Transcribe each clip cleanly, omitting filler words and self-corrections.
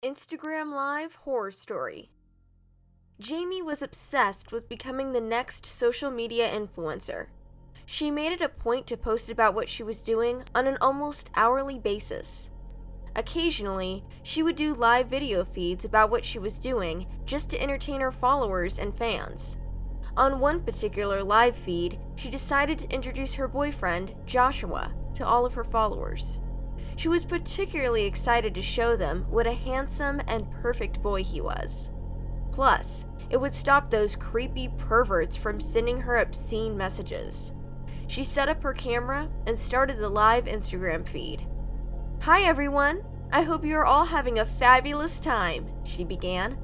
Instagram Live horror story. Jamie was obsessed with becoming the next social media influencer. She made it a point to post about what she was doing on an almost hourly basis. Occasionally, she would do live video feeds about what she was doing just to entertain her followers and fans. On one particular live feed, she decided to introduce her boyfriend, Joshua, to all of her followers. She was particularly excited to show them what a handsome and perfect boy he was. Plus, it would stop those creepy perverts from sending her obscene messages. She set up her camera and started the live Instagram feed. "Hi everyone, I hope you are all having a fabulous time," she began.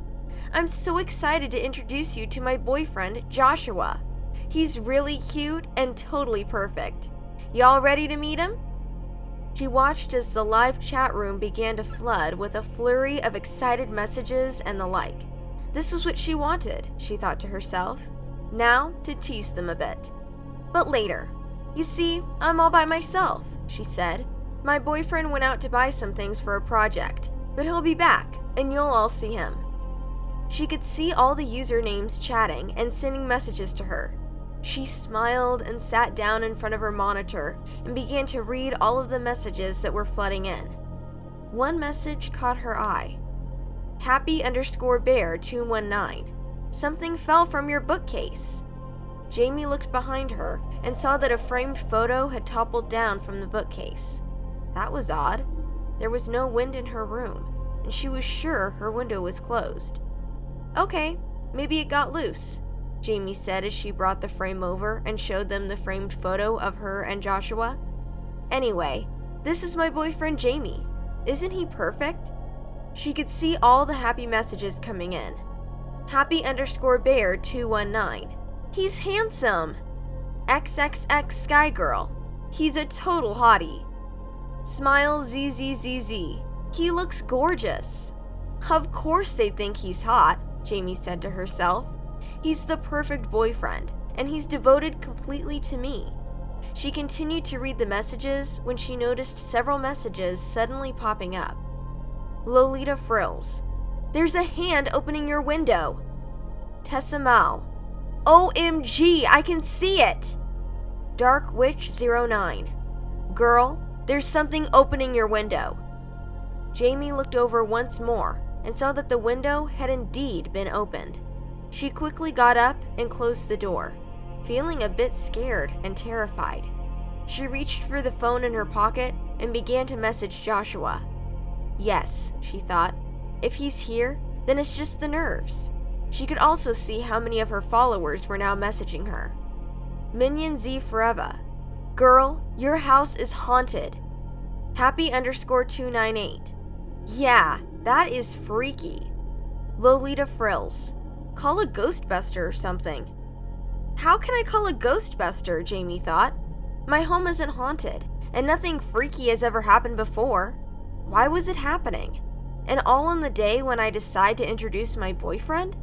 "I'm so excited to introduce you to my boyfriend, Joshua. He's really cute and totally perfect. Y'all ready to meet him?" She watched as the live chat room began to flood with a flurry of excited messages and the like. This was what she wanted, she thought to herself. Now to tease them a bit. But later. "You see, I'm all by myself," she said. "My boyfriend went out to buy some things for a project, but he'll be back, and you'll all see him." She could see all the usernames chatting and sending messages to her. She smiled and sat down in front of her monitor and began to read all of the messages that were flooding in. One message caught her eye. Happy_bear219. "Something fell from your bookcase." Jamie looked behind her and saw that a framed photo had toppled down from the bookcase. That was odd. There was no wind in her room, and she was sure her window was closed. "Okay, maybe it got loose," Jamie said as she brought the frame over and showed them the framed photo of her and Joshua. "Anyway, this is my boyfriend Jamie. Isn't he perfect?" She could see all the happy messages coming in. Happy_bear219. "He's handsome." XXX Sky Girl. "He's a total hottie." Smile 𝐦𝐨𝐬𝐬𝐬. "He looks gorgeous." "Of course they think he's hot," Jamie said to herself. "He's the perfect boyfriend, and he's devoted completely to me." She continued to read the messages when she noticed several messages suddenly popping up. Lolita Frills. "There's a hand opening your window." Tessa Mal. "OMG, I can see it." Dark Witch 09. "Girl, there's something opening your window." Jamie looked over once more and saw that the window had indeed been opened. She quickly got up and closed the door, feeling a bit scared and terrified. She reached for the phone in her pocket and began to message Joshua. Yes, she thought, if he's here, then it's just the nerves. She could also see how many of her followers were now messaging her. Minion Z Forever. "Girl, your house is haunted." Happy_298. "Yeah, that is freaky." Lolita Frills. "Call a Ghostbuster or something." How can I call a Ghostbuster, Jamie thought. My home isn't haunted, and nothing freaky has ever happened before. Why was it happening? And all on the day when I decide to introduce my boyfriend?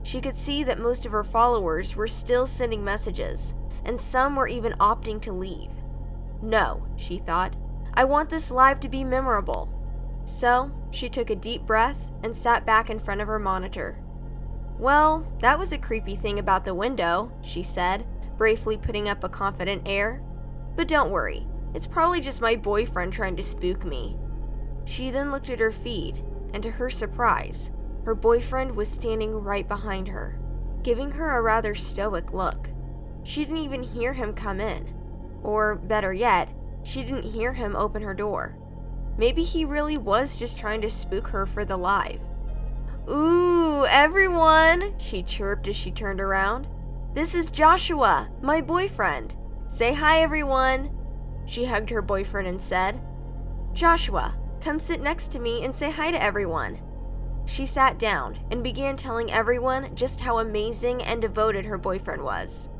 She could see that most of her followers were still sending messages, and some were even opting to leave. No, she thought, I want this live to be memorable. So, she took a deep breath and sat back in front of her monitor. "Well, that was a creepy thing about the window," she said, bravely putting up a confident air. "But don't worry, it's probably just my boyfriend trying to spook me." She then looked at her feed, and to her surprise, her boyfriend was standing right behind her, giving her a rather stoic look. She didn't even hear him come in. Or, better yet, she didn't hear him open her door. Maybe he really was just trying to spook her for the live. "Ooh, everyone," she chirped as she turned around. "This is Joshua, my boyfriend. Say hi, everyone." She hugged her boyfriend and said, "Joshua, come sit next to me and say hi to everyone." She sat down and began telling everyone just how amazing and devoted her boyfriend was.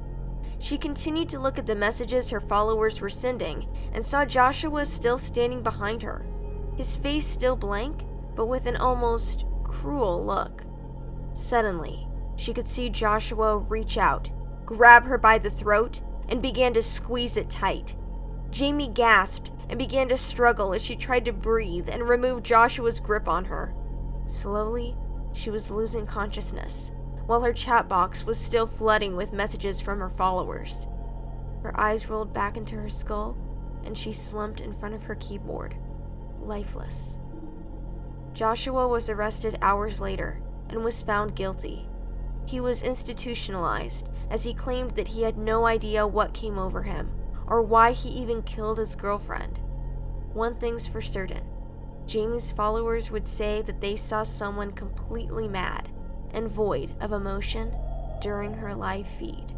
She continued to look at the messages her followers were sending and saw Joshua still standing behind her, his face still blank, but with an almost cruel look. Suddenly, she could see Joshua reach out, grab her by the throat, and began to squeeze it tight. Jamie gasped and began to struggle as she tried to breathe and remove Joshua's grip on her. Slowly, she was losing consciousness, while her chat box was still flooding with messages from her followers. Her eyes rolled back into her skull, and she slumped in front of her keyboard, lifeless. Joshua was arrested hours later and was found guilty. He was institutionalized, as he claimed that he had no idea what came over him, or why he even killed his girlfriend. One thing's for certain: Jamie's followers would say that they saw someone completely mad and void of emotion during her live feed.